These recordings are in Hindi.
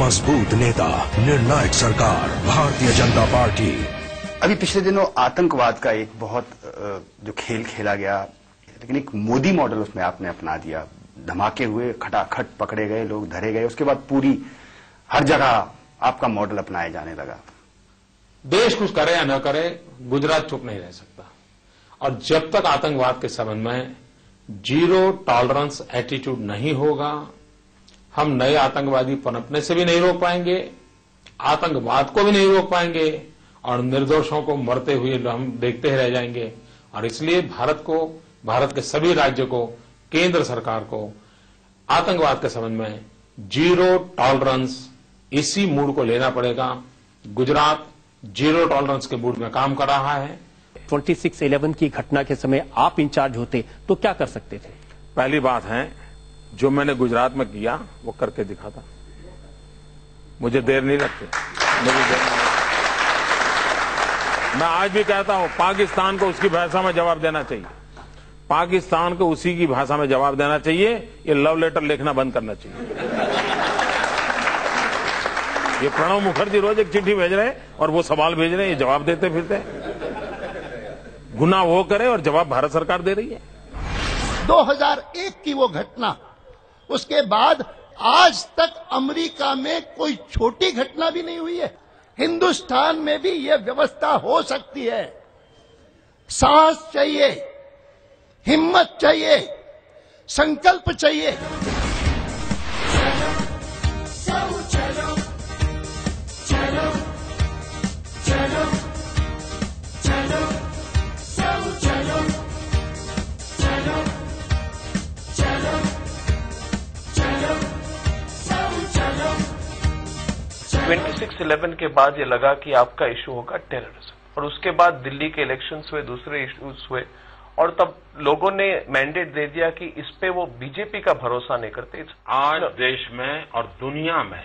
मजबूत नेता, निर्णायक सरकार, भारतीय जनता पार्टी। अभी पिछले दिनों आतंकवाद का एक बहुत जो खेल खेला गया, लेकिन एक मोदी मॉडल उसमें आपने अपना दिया। धमाके हुए, खटाखट पकड़े गए, लोग धरे गए, उसके बाद पूरी हर जगह आपका मॉडल अपनाया जाने लगा। देश कुछ करे या न करे, गुजरात चुप नहीं रह सकता। और जब तक आतंकवाद के संबंध में जीरो टॉलरेंस एटीट्यूड नहीं होगा, हम नए आतंकवादी पनपने से भी नहीं रोक पाएंगे, आतंकवाद को भी नहीं रोक पाएंगे और निर्दोषों को मरते हुए हम देखते ही रह जाएंगे। और इसलिए भारत को, भारत के सभी राज्यों को, केंद्र सरकार को आतंकवाद के संबंध में जीरो टॉलरेंस इसी मूड को लेना पड़ेगा। गुजरात जीरो टॉलरेंस के मूड में काम कर रहा है। 26/11 की घटना के समय आप इंचार्ज होते तो क्या कर सकते थे? पहली बात है, जो मैंने गुजरात में किया वो करके दिखाता। मुझे देर नहीं लगती, मैं आज भी कहता हूं, पाकिस्तान को उसकी भाषा में जवाब देना चाहिए, पाकिस्तान को उसी की भाषा में जवाब देना चाहिए। ये लव लेटर लिखना बंद करना चाहिए। ये प्रणब मुखर्जी रोज एक चिट्ठी भेज रहे हैं और वो सवाल भेज रहे हैं, ये जवाब देते फिरते। गुनाह वो करे और जवाब भारत सरकार दे रही है। 2001 की वो घटना, उसके बाद आज तक अमेरिका में कोई छोटी घटना भी नहीं हुई है। हिंदुस्तान में भी ये व्यवस्था हो सकती है। साहस चाहिए, हिम्मत चाहिए, संकल्प चाहिए। ट्वेंटी 26/11 के बाद ये लगा कि आपका इशू होगा टेररिज्म, और उसके बाद दिल्ली के इलेक्शंस हुए, दूसरे इश्यूज हुए, और तब लोगों ने मैंडेट दे दिया कि इस पे वो बीजेपी का भरोसा नहीं करते। आज देश में और दुनिया में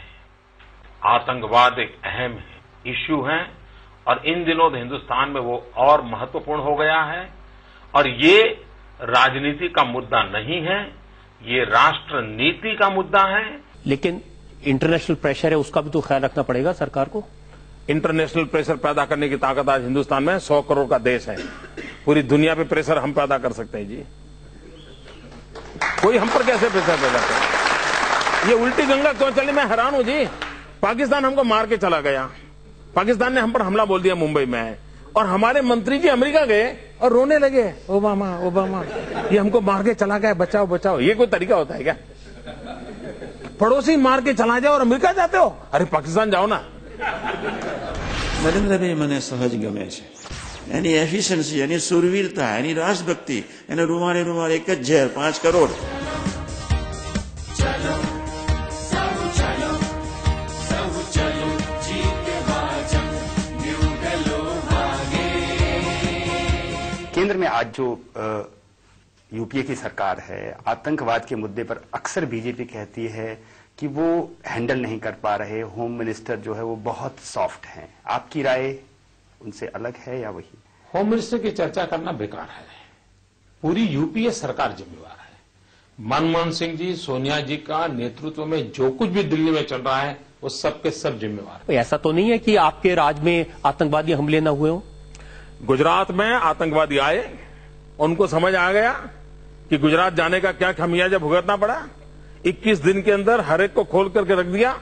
आतंकवाद एक अहम इश्यू है और इन दिनों हिंदुस्तान में वो और महत्वपूर्ण हो गया है। और ये राजनीति का मुद्दा नहीं है, ये राष्ट्र नीति का मुद्दा है। लेकिन इंटरनेशनल प्रेशर है, उसका भी तो ख्याल रखना पड़ेगा सरकार को। इंटरनेशनल प्रेशर पैदा करने की ताकत आज हिंदुस्तान में 100 करोड़ का देश है। पूरी दुनिया पे प्रेशर हम पैदा कर सकते हैं जी। कोई हम पर कैसे प्रेशर पैदा करे? ये उल्टी गंगा क्यों चली, मैं हैरान हूं जी। पाकिस्तान हमको मार के चला गया, पाकिस्तान ने हम पर हमला बोल दिया मुंबई में, और हमारे मंत्री जी अमेरिका गए और रोने लगे, ओबामा ओबामा ये हमको मार के चला गया, बचाओ बचाओ। ये कोई तरीका होता है क्या? पड़ोसी मार के चला जाओ और अमेरिका जाते हो? अरे पाकिस्तान जाओ ना। નરેન્દ્રભાઈ મને સહજ ગમે છે, એની એફિશિયન્સી, એની સુરવીરતા, એની રાષ્ટ્રભક્તિ, એને રૂમાલે રૂમાલ એક જ ઝેર 5 કરોડ। केंद्र में आज जो यूपीए की सरकार है, आतंकवाद के मुद्दे पर अक्सर बीजेपी कहती है कि वो हैंडल नहीं कर पा रहे, होम मिनिस्टर जो है वो बहुत सॉफ्ट हैं। आपकी राय उनसे अलग है या वही? होम मिनिस्टर की चर्चा करना बेकार है, पूरी यूपीए सरकार जिम्मेवार है। मनमोहन सिंह जी, सोनिया जी का नेतृत्व में जो कुछ भी दिल्ली में चल रहा है वो सब के सब जिम्मेवार है। ऐसा तो नहीं है कि आपके राज में आतंकवादी हमले न हुए हों? गुजरात में आतंकवादी आए, उनको समझ आ गया कि गुजरात जाने का क्या खमियाजा भुगतना पड़ा। 21 दिन के अंदर हर एक को खोल करके रख दिया,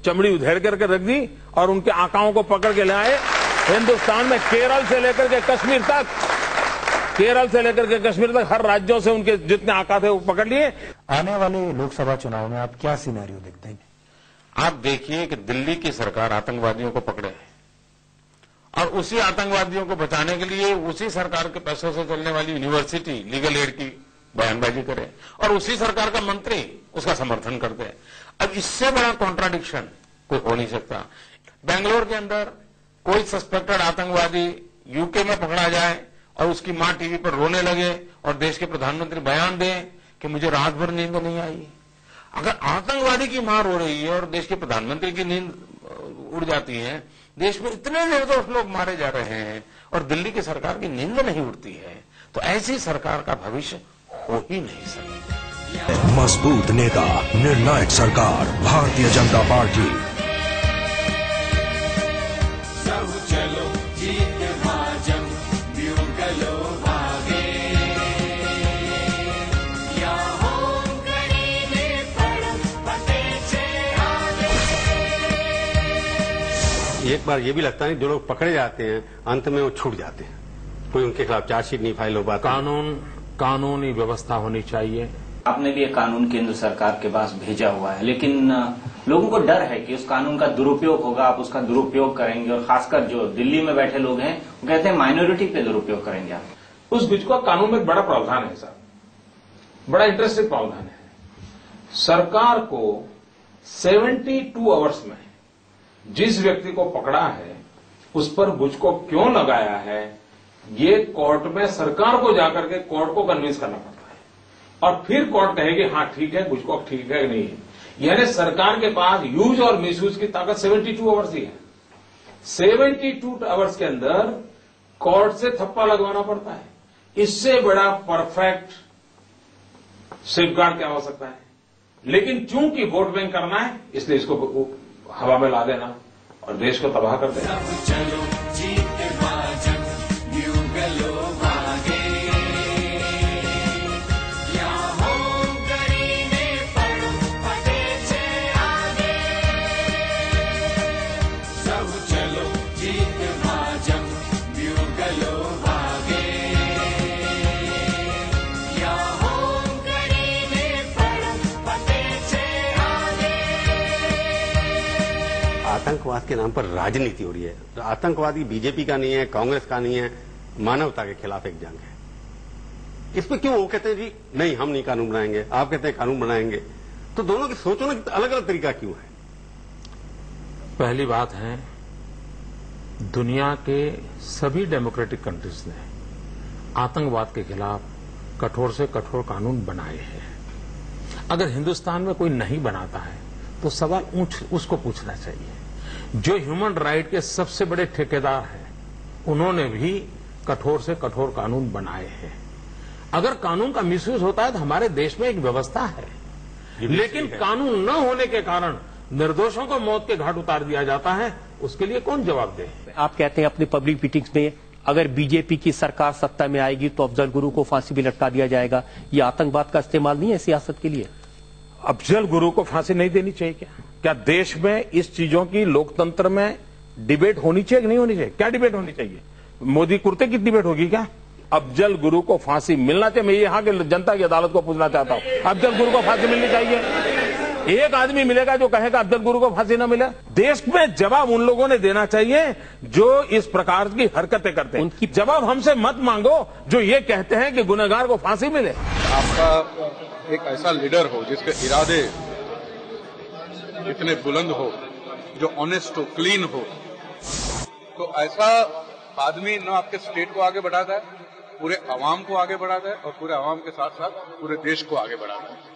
चमड़ी उधेड़ करके रख दी और उनके आकाओं को पकड़ के ले आए। हिंदुस्तान में केरल से लेकर के कश्मीर तक, केरल से लेकर के कश्मीर तक हर राज्यों से उनके जितने आका थे वो पकड़ लिए। आने वाले लोकसभा चुनाव में आप क्या सिनेरियो देखते हैं? आप देखिए कि दिल्ली की सरकार आतंकवादियों को पकड़े और उसी आतंकवादियों को बचाने के लिए उसी सरकार के पैसों से चलने वाली यूनिवर्सिटी लीगल एड की बयानबाजी करे और उसी सरकार का मंत्री उसका समर्थन करते हैं। अब इससे बड़ा कॉन्ट्राडिक्शन कोई हो नहीं सकता। बेंगलोर के अंदर कोई सस्पेक्टेड आतंकवादी यूके में पकड़ा जाए और उसकी मां टीवी पर रोने लगे और देश के प्रधानमंत्री बयान दें कि मुझे रात भर नींद नहीं आई। अगर आतंकवादी की मां रो रही है और देश के प्रधानमंत्री की नींद उड़ जाती है, देश में इतने निर्दोष लोग मारे जा रहे हैं और दिल्ली की सरकार की नींद नहीं उड़ती है, तो ऐसी सरकार का भविष्य हो ही नहीं सकता। मजबूत नेता, निर्णायक सरकार, भारतीय जनता पार्टी। एक बार ये भी लगता है जो लोग पकड़े जाते हैं अंत में वो छूट जाते हैं, कोई उनके खिलाफ चार्जशीट नहीं फाइल हो पाता। कानूनी व्यवस्था होनी चाहिए। आपने भी एक कानून केंद्र सरकार के पास भेजा हुआ है, लेकिन लोगों को डर है कि उस कानून का दुरुपयोग होगा, आप उसका दुरुपयोग करेंगे, और खासकर जो दिल्ली में बैठे लोग हैं वो कहते हैं माइनॉरिटी पे दुरुपयोग करेंगे आप। उस बीच का कानून में एक बड़ा प्रावधान है साहब, बड़ा इंटरेस्टिंग प्रावधान है। सरकार को 72 आवर्स में जिस व्यक्ति को पकड़ा है उस पर गुजको क्यों लगाया है, ये कोर्ट में सरकार को जाकर के कोर्ट को कन्विंस करना पड़ता है, और फिर कोर्ट कहेगी हाँ ठीक है, गुजको ठीक है नहीं है। यानी सरकार के पास यूज और मिसयूज की ताकत 72 आवर्स ही है। 72 आवर्स के अंदर कोर्ट से थप्पा लगवाना पड़ता है। इससे बड़ा परफेक्ट सेफगार्ड क्या हो सकता है? लेकिन चूंकि वोट बैंक करना है इसलिए इसको हवा में ला देना और देश को तबाह कर देना। आतंकवाद के नाम पर राजनीति हो रही है। आतंकवादी बीजेपी का नहीं है, कांग्रेस का नहीं है, मानवता के खिलाफ एक जंग है। इसमें क्यों वो कहते हैं जी नहीं हम नहीं कानून बनाएंगे, आप कहते हैं कानून बनाएंगे, तो दोनों की सोचने का अलग अलग तरीका क्यों है? पहली बात है, दुनिया के सभी डेमोक्रेटिक कंट्रीज ने आतंकवाद के खिलाफ कठोर से कठोर कानून बनाए हैं। अगर हिंदुस्तान में कोई नहीं बनाता है तो सवाल उसको पूछना चाहिए। जो ह्यूमन राइट के सबसे बड़े ठेकेदार हैं उन्होंने भी कठोर से कठोर कानून बनाए हैं। अगर कानून का मिसयूज होता है तो हमारे देश में एक व्यवस्था है, लेकिन कानून न होने के कारण निर्दोषों को मौत के घाट उतार दिया जाता है, उसके लिए कौन जवाब दे? आप कहते हैं अपनी पब्लिक मीटिंग्स में अगर बीजेपी की सरकार सत्ता में आएगी तो अफजल गुरु को फांसी भी लटका दिया जाएगा। ये आतंकवाद का इस्तेमाल नहीं है सियासत के लिए? अफजल गुरु को फांसी नहीं देनी चाहिए क्या? क्या देश में इस चीजों की लोकतंत्र में डिबेट होनी चाहिए कि नहीं होनी चाहिए? क्या डिबेट होनी चाहिए? मोदी कुर्ते की डिबेट होगी क्या? अफजल गुरु को फांसी मिलना चाहिए। मैं यहाँ के जनता की अदालत को पूछना चाहता हूँ, अफजल गुरु को फांसी मिलनी चाहिए? एक आदमी मिलेगा जो कहेगा अफजल गुरु को फांसी न मिले? देश में जवाब उन लोगों ने देना चाहिए जो इस प्रकार की हरकतें करते हैं। उनकी जवाब हमसे मत मांगो जो ये कहते हैं कि गुनहगार को फांसी मिले। आपका एक ऐसा लीडर हो जिसके इरादे इतने बुलंद हो, जो ऑनेस्ट हो, क्लीन हो, तो ऐसा आदमी न आपके स्टेट को आगे बढ़ाता है, पूरे अवाम को आगे बढ़ाता है और पूरे अवाम के साथ साथ पूरे देश को आगे बढ़ाता है।